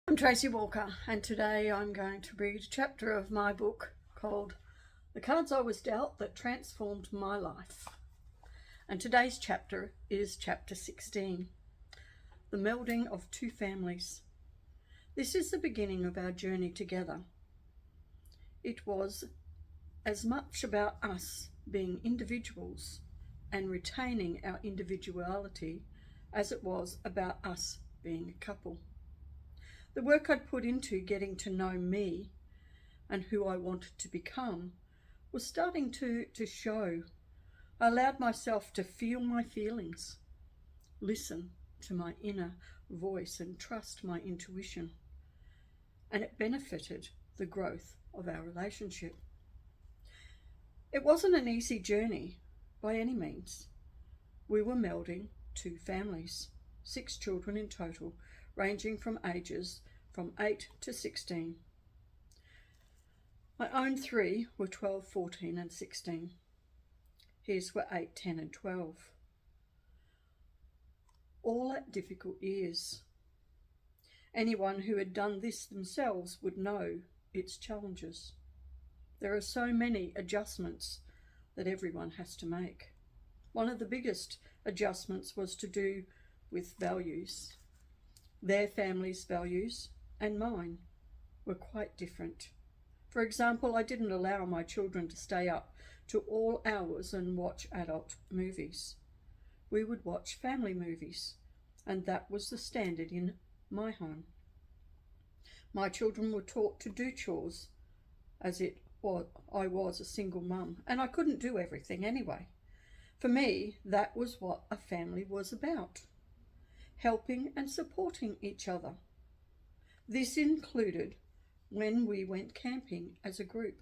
I'm Tracy Walker, and today I'm going to read a chapter of my book called The Cards I Was Dealt That Transformed My Life. And today's chapter is chapter 16, The Melding of Two Families. This is the beginning of our journey together. It was as much about us being individuals and retaining our individuality as it was about us being a couple. The work I'd put into getting to know me and who I wanted to become was starting to show. I allowed myself to feel my feelings, listen to my inner voice and trust my intuition. And it benefited the growth of our relationship. It wasn't an easy journey by any means. We were melding two families, 6 children in total, ranging from ages from 8 to 16. My own 3 were 12, 14 and 16. His were 8, 10 and 12. All at difficult years. Anyone who had done this themselves would know its challenges. There are so many adjustments that everyone has to make. One of the biggest adjustments was to do with values. Their family's values and mine were quite different. For example, I didn't allow my children to stay up to all hours and watch adult movies. We would watch family movies, and that was the standard in my home. My children were taught to do chores I was a single mum, and I couldn't do everything anyway. For me, that was what a family was about. Helping and supporting each other. This included when we went camping as a group.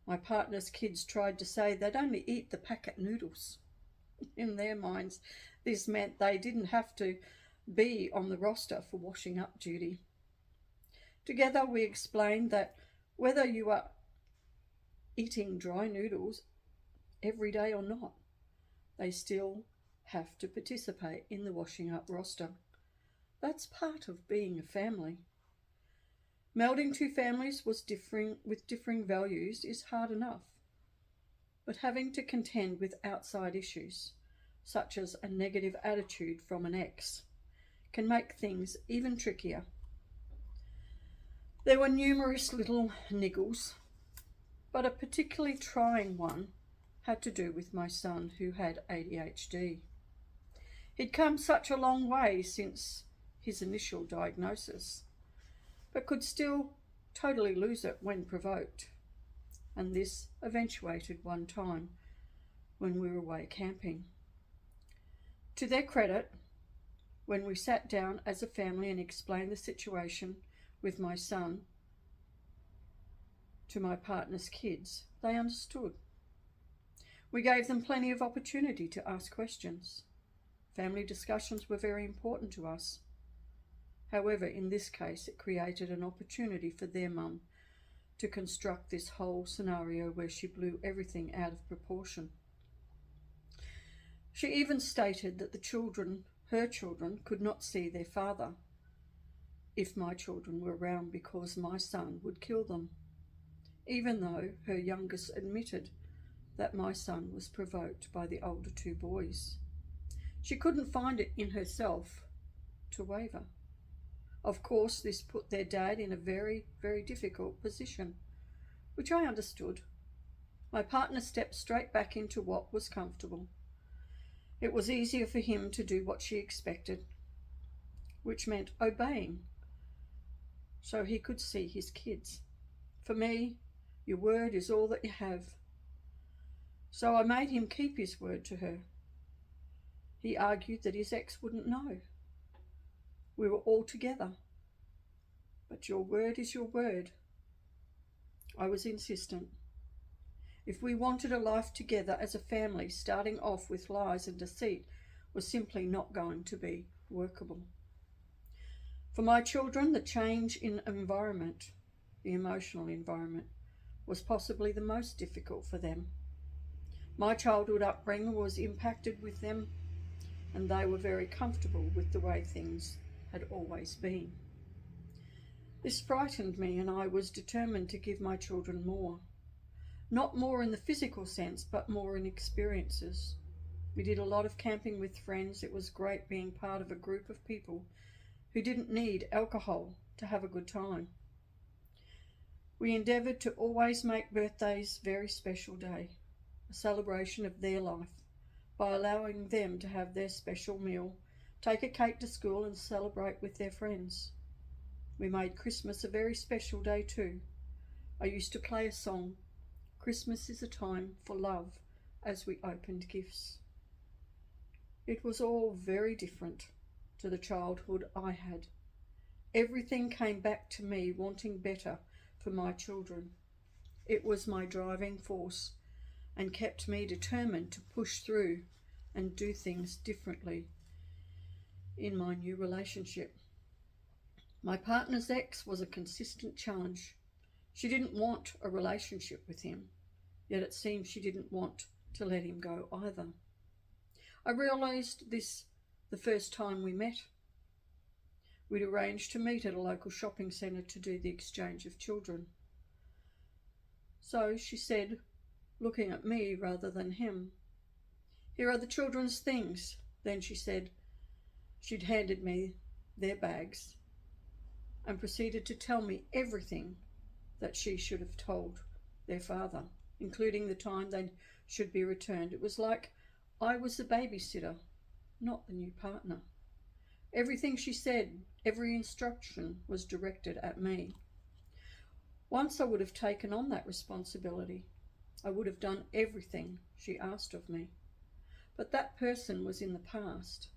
My partner's kids tried to say they'd only eat the packet noodles. In their minds, this meant they didn't have to be on the roster for washing up duty. Together we explained that whether you are eating dry noodles every day or not, they still have to participate in the washing up roster. That's part of being a family. Melding two families with differing values is hard enough, but having to contend with outside issues, such as a negative attitude from an ex, can make things even trickier. There were numerous little niggles, but a particularly trying one had to do with my son, who had ADHD. He'd come such a long way since his initial diagnosis, but could still totally lose it when provoked. And this eventuated one time when we were away camping. To their credit, when we sat down as a family and explained the situation with my son to my partner's kids, they understood. We gave them plenty of opportunity to ask questions. Family discussions were very important to us. However, in this case, it created an opportunity for their mum to construct this whole scenario where she blew everything out of proportion. She even stated that her children, could not see their father if my children were around because my son would kill them, even though her youngest admitted that my son was provoked by the older 2 boys. She couldn't find it in herself to waver. Of course, this put their dad in a very, very difficult position, which I understood. My partner stepped straight back into what was comfortable. It was easier for him to do what she expected, which meant obeying, so he could see his kids. For me, your word is all that you have. So I made him keep his word to her. He argued that his ex wouldn't know. We were all together. But your word is your word. I was insistent. If we wanted a life together as a family, starting off with lies and deceit was simply not going to be workable. For my children, the change in environment, the emotional environment, was possibly the most difficult for them. My childhood upbringing was impacted with them, and they were very comfortable with the way things had always been. This frightened me, and I was determined to give my children more. Not more in the physical sense, but more in experiences. We did a lot of camping with friends. It was great being part of a group of people who didn't need alcohol to have a good time. We endeavoured to always make birthdays a very special day, a celebration of their life, by allowing them to have their special meal, take a cake to school and celebrate with their friends. We made Christmas a very special day too. I used to play a song, "Christmas is a time for love," as we opened gifts. It was all very different to the childhood I had. Everything came back to me wanting better for my children. It was my driving force and kept me determined to push through and do things differently in my new relationship. My partner's ex was a consistent challenge. She didn't want a relationship with him, yet it seemed she didn't want to let him go either. I realised this the first time we met. We'd arranged to meet at a local shopping centre to do the exchange of children. So she said, looking at me rather than him, "Here are the children's things." Then she said she'd handed me their bags and proceeded to tell me everything that she should have told their father, including the time they should be returned. It was like I was the babysitter, not the new partner. Everything she said, every instruction was directed at me. Once I would have taken on that responsibility. I would have done everything she asked of me. But that person was in the past.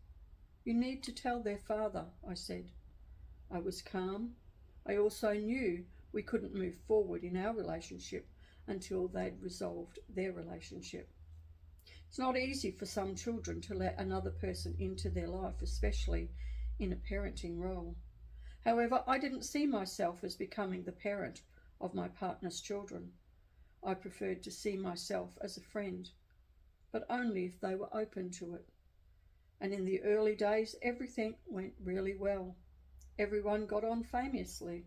"You need to tell their father," I said. I was calm. I also knew we couldn't move forward in our relationship until they'd resolved their relationship. It's not easy for some children to let another person into their life, especially in a parenting role. However, I didn't see myself as becoming the parent of my partner's children. I preferred to see myself as a friend, but only if they were open to it. And in the early days, everything went really well. Everyone got on famously.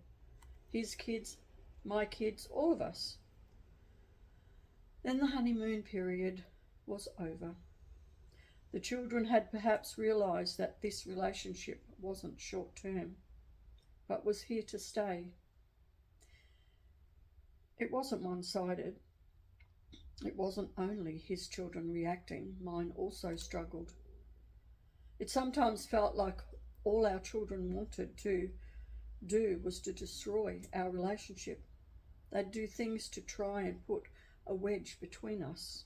His kids, my kids, all of us. Then the honeymoon period was over. The children had perhaps realised that this relationship wasn't short-term, but was here to stay. It wasn't one-sided. It wasn't only his children reacting, mine also struggled. It sometimes felt like all our children wanted to do was to destroy our relationship. They'd do things to try and put a wedge between us.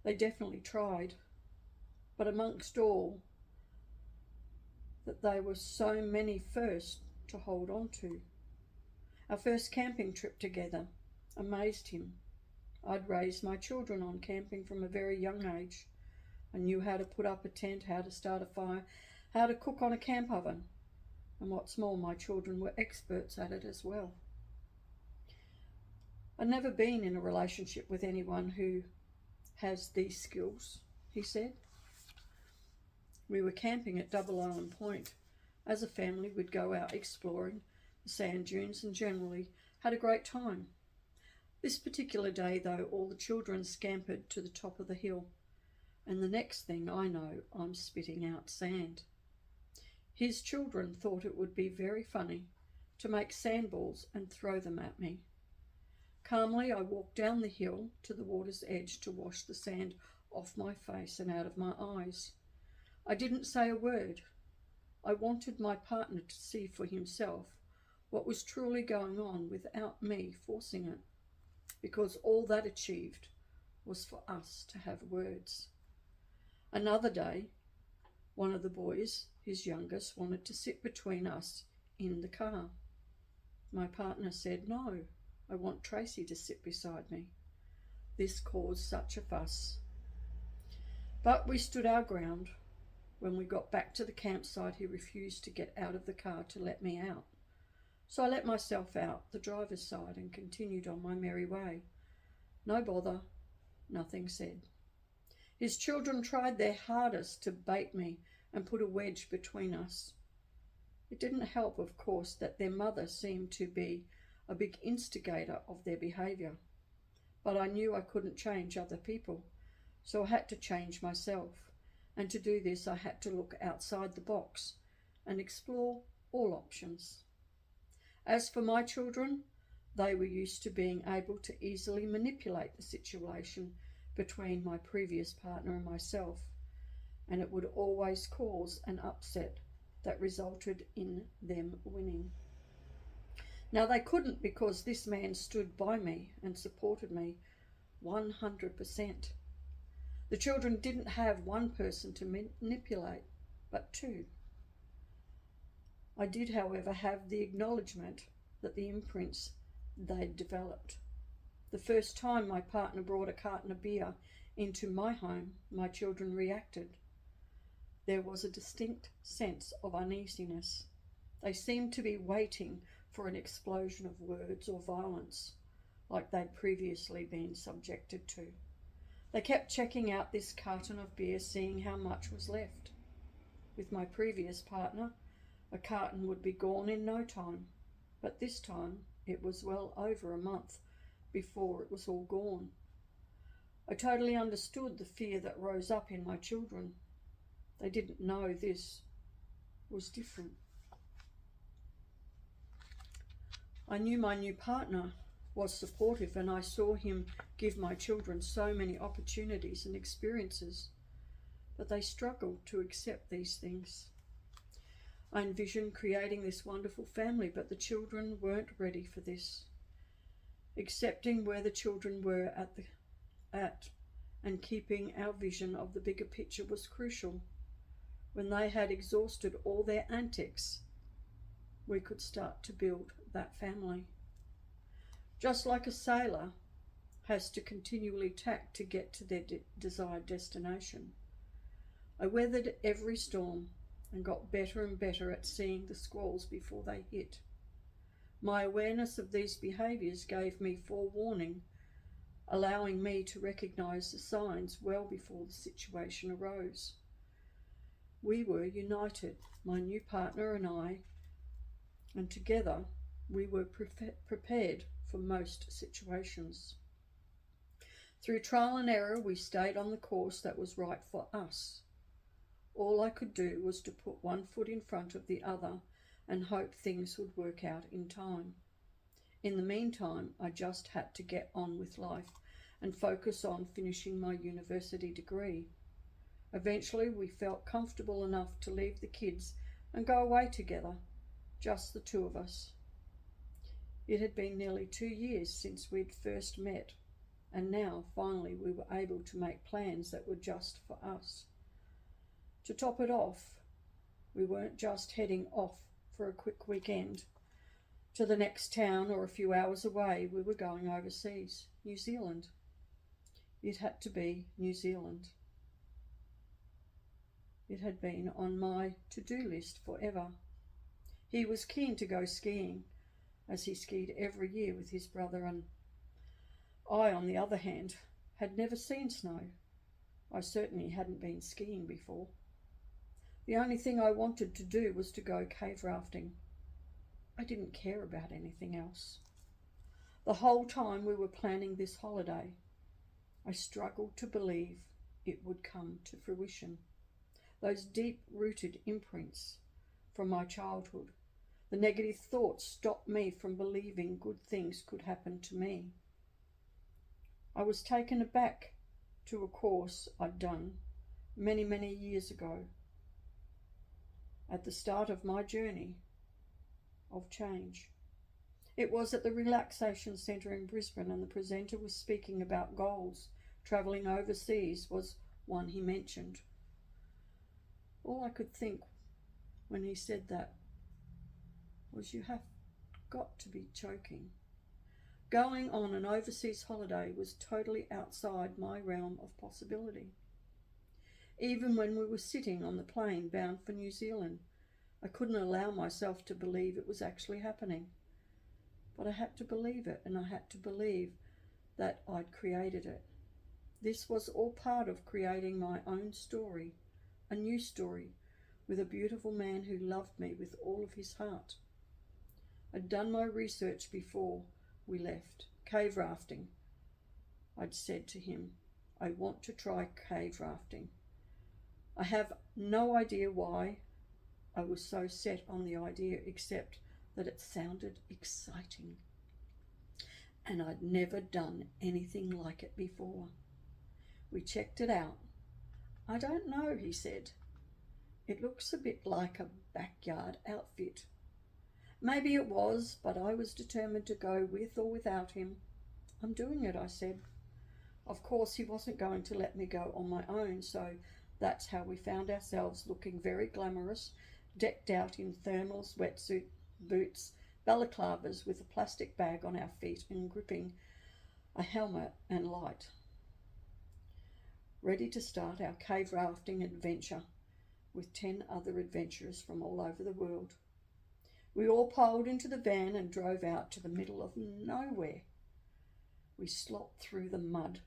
They definitely tried, but amongst all that they were so many first to hold on to. Our first camping trip together amazed him. I'd raised my children on camping from a very young age. I knew how to put up a tent, how to start a fire, how to cook on a camp oven, and what's more, my children were experts at it as well. I'd never been in a relationship with anyone who has these skills, he said. We were camping at Double Island Point. As a family, we'd go out exploring the sand dunes and generally had a great time. This particular day, though, all the children scampered to the top of the hill, and the next thing I know, I'm spitting out sand. His children thought it would be very funny to make sandballs and throw them at me. Calmly, I walked down the hill to the water's edge to wash the sand off my face and out of my eyes. I didn't say a word. I wanted my partner to see for himself what was truly going on without me forcing it, because all that achieved was for us to have words. Another day, one of the boys, his youngest, wanted to sit between us in the car. My partner said, "No, I want Tracy to sit beside me." This caused such a fuss. But we stood our ground. When we got back to the campsite, he refused to get out of the car to let me out. So I let myself out the driver's side and continued on my merry way. No bother, nothing said. His children tried their hardest to bait me and put a wedge between us. It didn't help, of course, that their mother seemed to be a big instigator of their behaviour. But I knew I couldn't change other people, so I had to change myself. And to do this, I had to look outside the box and explore all options. As for my children, they were used to being able to easily manipulate the situation between my previous partner and myself, and it would always cause an upset that resulted in them winning. Now they couldn't, because this man stood by me and supported me 100%. The children didn't have one person to manipulate, but two. I did, however, have the acknowledgement that the imprints they'd developed. The first time my partner brought a carton of beer into my home, my children reacted. There was a distinct sense of uneasiness. They seemed to be waiting for an explosion of words or violence, like they'd previously been subjected to. They kept checking out this carton of beer, seeing how much was left. With my previous partner, a carton would be gone in no time, but this time it was well over a month before it was all gone. I totally understood the fear that rose up in my children. They didn't know this was different. I knew my new partner was supportive, and I saw him give my children so many opportunities and experiences, but they struggled to accept these things. I envisioned creating this wonderful family, but the children weren't ready for this. Accepting where the children were at and keeping our vision of the bigger picture was crucial. When they had exhausted all their antics, we could start to build that family. Just like a sailor has to continually tack to get to their desired destination, I weathered every storm and got better and better at seeing the squalls before they hit. My awareness of these behaviours gave me forewarning, allowing me to recognise the signs well before the situation arose. We were united, my new partner and I, and together we were prepared for most situations. Through trial and error, we stayed on the course that was right for us. All I could do was to put one foot in front of the other and hope things would work out in time. In the meantime, I just had to get on with life and focus on finishing my university degree. Eventually, we felt comfortable enough to leave the kids and go away together, just the two of us. It had been nearly 2 years since we'd first met, and now finally we were able to make plans that were just for us. To top it off, we weren't just heading off for a quick weekend to the next town or a few hours away. We were going overseas, New Zealand. It had to be New Zealand. It had been on my to-do list forever. He was keen to go skiing, as he skied every year with his brother, and I, on the other hand, had never seen snow. I certainly hadn't been skiing before. The only thing I wanted to do was to go cave rafting. I didn't care about anything else. The whole time we were planning this holiday, I struggled to believe it would come to fruition. Those deep-rooted imprints from my childhood, the negative thoughts stopped me from believing good things could happen to me. I was taken aback to a course I'd done many, many years ago, at the start of my journey of change. It was at the Relaxation Centre in Brisbane, and the presenter was speaking about goals. Travelling overseas was one he mentioned. All I could think when he said that was, you have got to be joking. Going on an overseas holiday was totally outside my realm of possibility. Even when we were sitting on the plane bound for New Zealand, I couldn't allow myself to believe it was actually happening. But I had to believe it, and I had to believe that I'd created it. This was all part of creating my own story, a new story, with a beautiful man who loved me with all of his heart. I'd done my research before we left. Cave rafting. I'd said to him, I want to try cave rafting. I have no idea why I was so set on the idea, except that it sounded exciting. And I'd never done anything like it before. We checked it out. I don't know, he said. It looks a bit like a backyard outfit. Maybe it was, but I was determined to go with or without him. I'm doing it, I said. Of course, he wasn't going to let me go on my own, so that's how we found ourselves looking very glamorous, decked out in thermals, wetsuit, boots, balaclavas with a plastic bag on our feet and gripping a helmet and light. Ready to start our cave rafting adventure with 10 other adventurers from all over the world. We all piled into the van and drove out to the middle of nowhere. We slopped through the mud,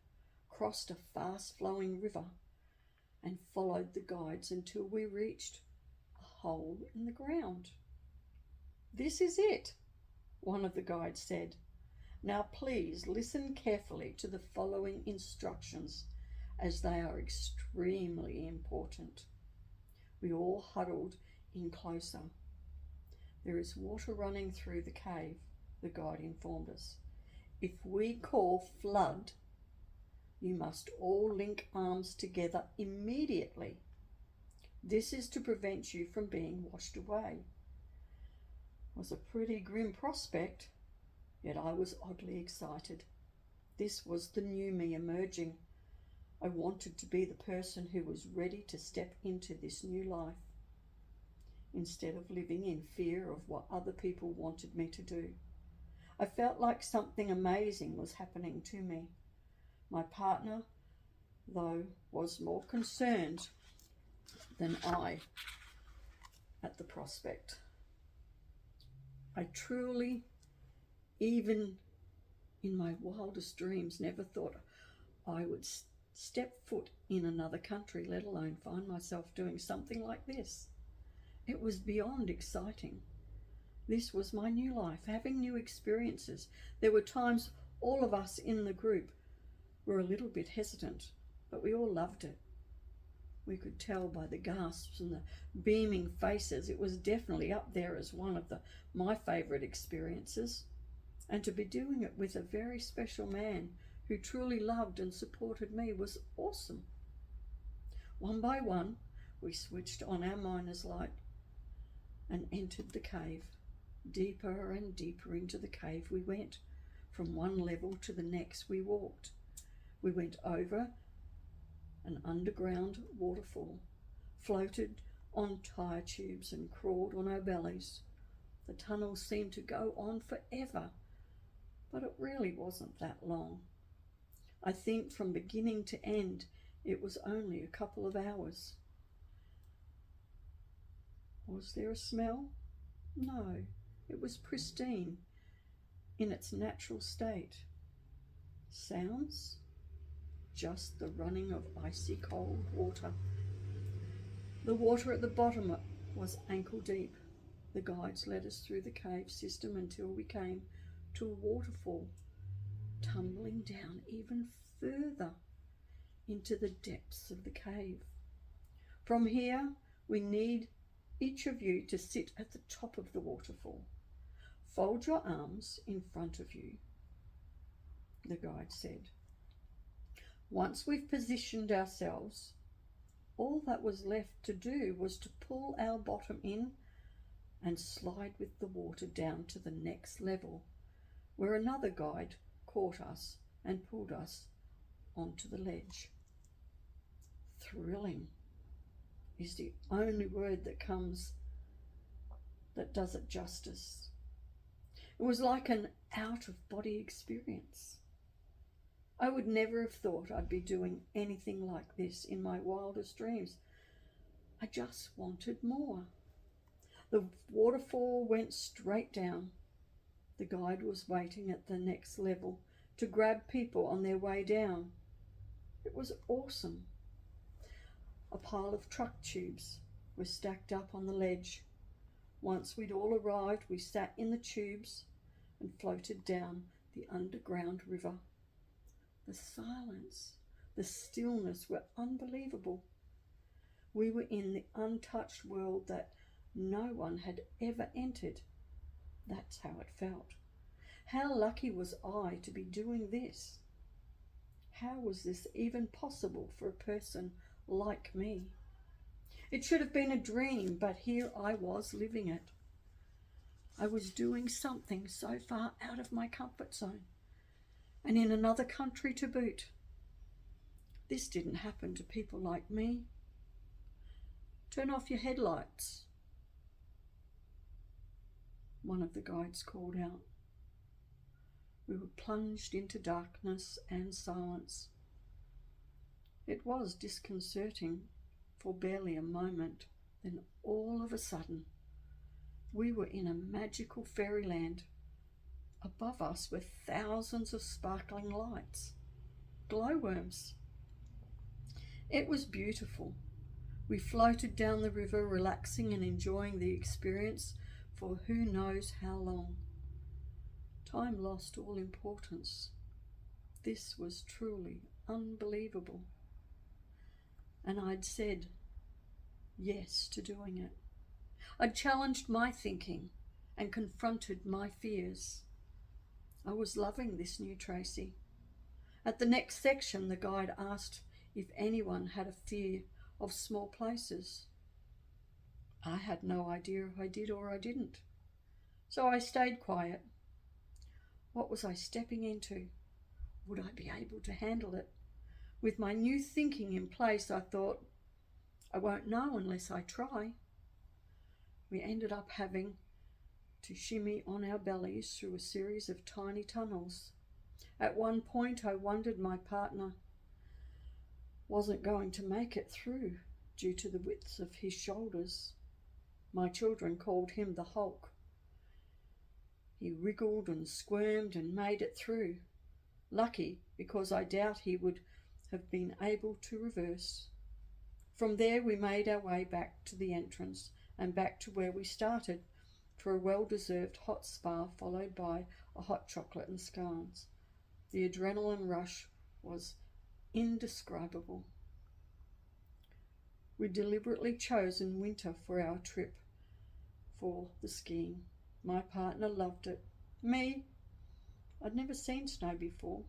crossed a fast-flowing river, and followed the guides until we reached a hole in the ground. This is it, one of the guides said. Now please listen carefully to the following instructions, as they are extremely important. We all huddled in closer. There is water running through the cave, the guide informed us. If we call flood, you must all link arms together immediately. This is to prevent you from being washed away. It was a pretty grim prospect, yet I was oddly excited. This was the new me emerging. I wanted to be the person who was ready to step into this new life, instead of living in fear of what other people wanted me to do. I felt like something amazing was happening to me. My partner, though, was more concerned than I at the prospect. I truly, even in my wildest dreams, never thought I would step foot in another country, let alone find myself doing something like this. It was beyond exciting. This was my new life, having new experiences. There were times all of us in the group were a little bit hesitant, but we all loved it. We could tell by the gasps and the beaming faces. It was definitely up there as one of my favourite experiences. And to be doing it with a very special man who truly loved and supported me was awesome. One by one, we switched on our miner's light and entered the cave. Deeper and deeper into the cave we went. From one level to the next we walked. We went over an underground waterfall, floated on tire tubes and crawled on our bellies. The tunnel seemed to go on forever, but it really wasn't that long. I think from beginning to end, it was only a couple of hours. Was there a smell? No, it was pristine, in its natural state. Sounds? Just the running of icy cold water. The water at the bottom was ankle deep. The guides led us through the cave system until we came to a waterfall, tumbling down even further into the depths of the cave. From here, we need each of you to sit at the top of the waterfall. Fold your arms in front of you, the guide said. Once we've positioned ourselves, all that was left to do was to pull our bottom in and slide with the water down to the next level, where another guide caught us and pulled us onto the ledge. Thrilling is the only word that does it justice. It was like an out-of-body experience. I would never have thought I'd be doing anything like this in my wildest dreams. I just wanted more. The waterfall went straight down. The guide was waiting at the next level to grab people on their way down. It was awesome. A pile of truck tubes were stacked up on the ledge. Once we'd all arrived, we sat in the tubes and floated down the underground river. The silence, the stillness were unbelievable. We were in the untouched world that no one had ever entered. That's how it felt. How lucky was I to be doing this? How was this even possible for a person like me? It should have been a dream, but here I was living it. I was doing something so far out of my comfort zone, and in another country to boot. This didn't happen to people like me. Turn off your headlights, one of the guides called out. We were plunged into darkness and silence. It was disconcerting for barely a moment. Then all of a sudden, we were in a magical fairyland. Above us were thousands of sparkling lights, glowworms. It was beautiful. We floated down the river, relaxing and enjoying the experience for who knows how long. Time lost all importance. This was truly unbelievable. And I'd said yes to doing it. I'd challenged my thinking and confronted my fears. I was loving this new Tracy. At the next section, the guide asked if anyone had a fear of small places. I had no idea if I did or I didn't. So I stayed quiet. What was I stepping into? Would I be able to handle it? With my new thinking in place, I thought, I won't know unless I try. We ended up having to shimmy on our bellies through a series of tiny tunnels. At one point, I wondered my partner wasn't going to make it through due to the width of his shoulders. My children called him the Hulk. He wriggled and squirmed and made it through. Lucky, because I doubt he would have been able to reverse. From there we made our way back to the entrance and back to where we started for a well-deserved hot spa followed by a hot chocolate and scones. The adrenaline rush was indescribable. We'd deliberately chosen winter for our trip for the skiing. My partner loved it. Me, I'd never seen snow before.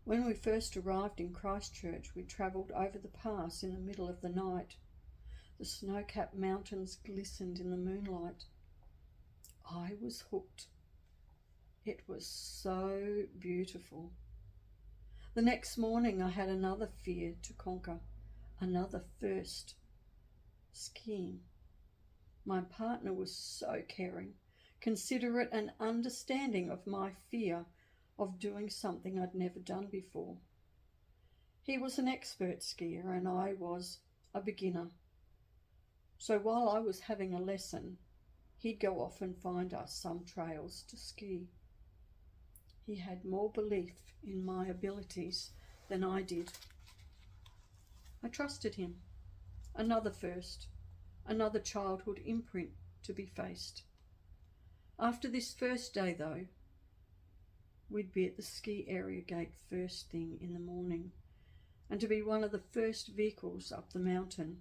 When we first arrived in Christchurch, we travelled over the pass in the middle of the night. The snow-capped mountains glistened in the moonlight. I was hooked. It was so beautiful. The next morning I had another fear to conquer, another first, skiing. My partner was so caring, considerate and understanding of my fear of doing something I'd never done before. He was an expert skier and I was a beginner. So while I was having a lesson, he'd go off and find us some trails to ski. He had more belief in my abilities than I did. I trusted him. Another first, another childhood imprint to be faced. After this first day, though, we'd be at the ski area gate first thing in the morning, and to be one of the first vehicles up the mountain.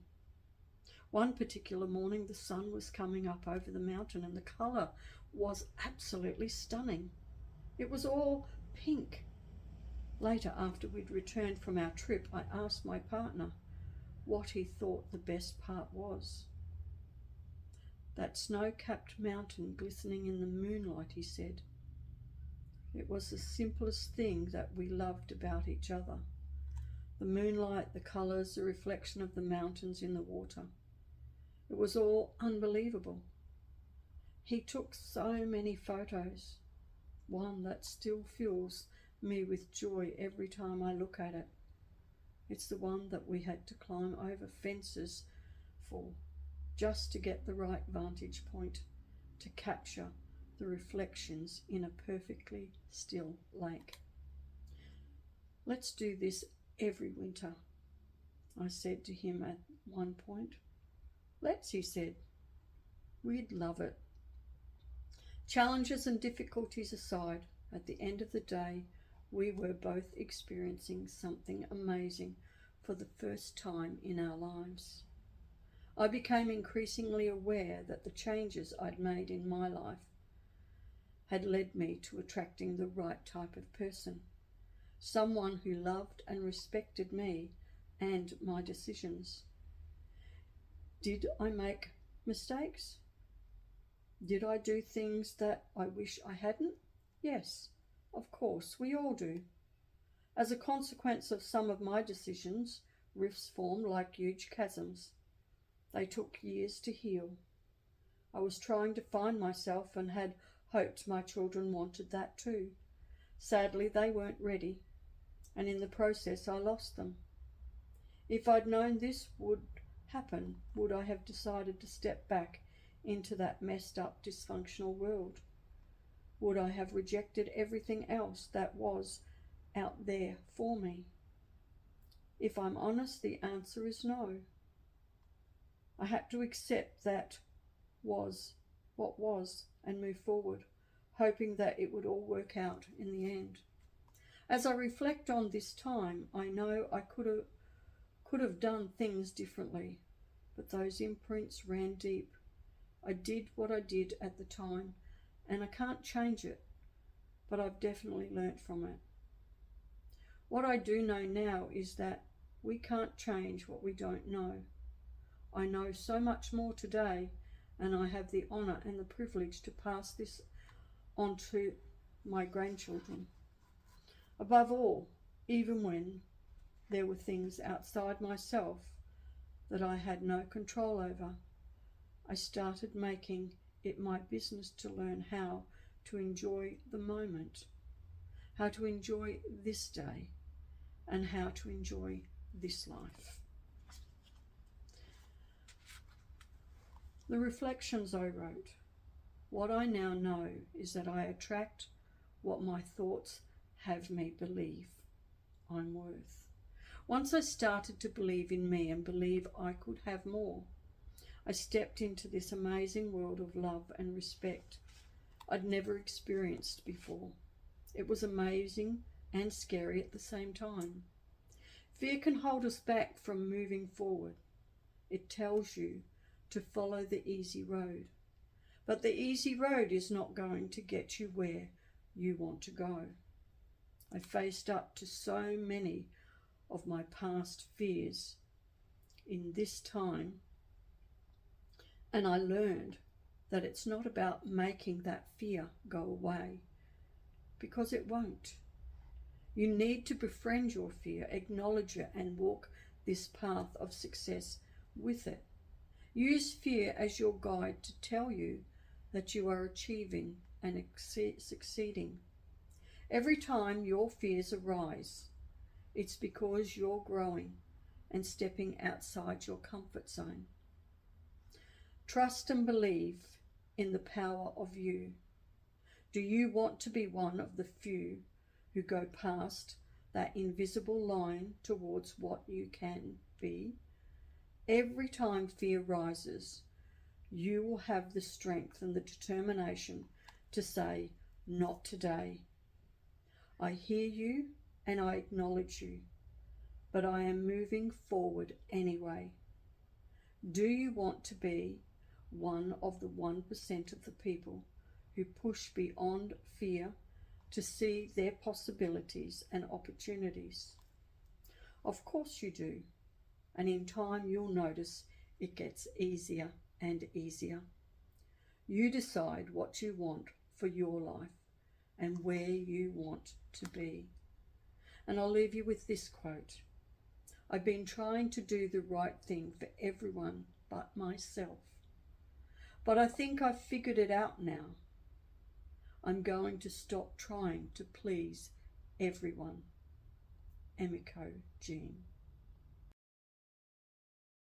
One particular morning, the sun was coming up over the mountain and the colour was absolutely stunning. It was all pink. Later, after we'd returned from our trip, I asked my partner what he thought the best part was. That snow-capped mountain glistening in the moonlight, he said. It was the simplest thing that we loved about each other. The moonlight, the colours, the reflection of the mountains in the water. It was all unbelievable. He took so many photos, one that still fills me with joy every time I look at it. It's the one that we had to climb over fences for, just to get the right vantage point to capture the reflections in a perfectly still lake. Let's do this every winter, I said to him at one point. Let's, he said. We'd love it. Challenges and difficulties aside, at the end of the day, we were both experiencing something amazing for the first time in our lives. I became increasingly aware that the changes I'd made in my life had led me to attracting the right type of person, someone who loved and respected me and my decisions. Did I make mistakes? Did I do things that I wish I hadn't? Yes, of course, we all do. As a consequence of some of my decisions, rifts formed like huge chasms. They took years to heal. I was trying to find myself and had hoped my children wanted that too. Sadly, they weren't ready, and in the process I lost them. If I'd known this would happen, would I have decided to step back into that messed up, dysfunctional world? Would I have rejected everything else that was out there for me? If I'm honest, the answer is no. I had to accept that was what was and move forward, hoping that it would all work out in the end. As I reflect on this time, I know I could have done things differently, but those imprints ran deep. I did what I did at the time, and I can't change it, but I've definitely learnt from it. What I do know now is that we can't change what we don't know. I know so much more today, and I have the honour and the privilege to pass this on to my grandchildren. Above all, even when there were things outside myself that I had no control over, I started making it my business to learn how to enjoy the moment, how to enjoy this day, and how to enjoy this life. The reflections I wrote. What I now know is that I attract what my thoughts have me believe I'm worth. Once I started to believe in me and believe I could have more, I stepped into this amazing world of love and respect I'd never experienced before. It was amazing and scary at the same time. Fear can hold us back from moving forward. It tells you to follow the easy road. But the easy road is not going to get you where you want to go. I faced up to so many of my past fears in this time, and I learned that it's not about making that fear go away, because it won't. You need to befriend your fear, acknowledge it, and walk this path of success with it. Use fear as your guide to tell you that you are achieving and succeeding. Every time your fears arise, it's because you're growing and stepping outside your comfort zone. Trust and believe in the power of you. Do you want to be one of the few who go past that invisible line towards what you can be? Every time fear rises, you will have the strength and the determination to say, not today. I hear you and I acknowledge you, but I am moving forward anyway. Do you want to be one of the 1% of the people who push beyond fear to see their possibilities and opportunities? Of course you do. And in time you'll notice it gets easier and easier. You decide what you want for your life and where you want to be. And I'll leave you with this quote. I've been trying to do the right thing for everyone but myself. But I think I've figured it out now. I'm going to stop trying to please everyone. Emiko Jean.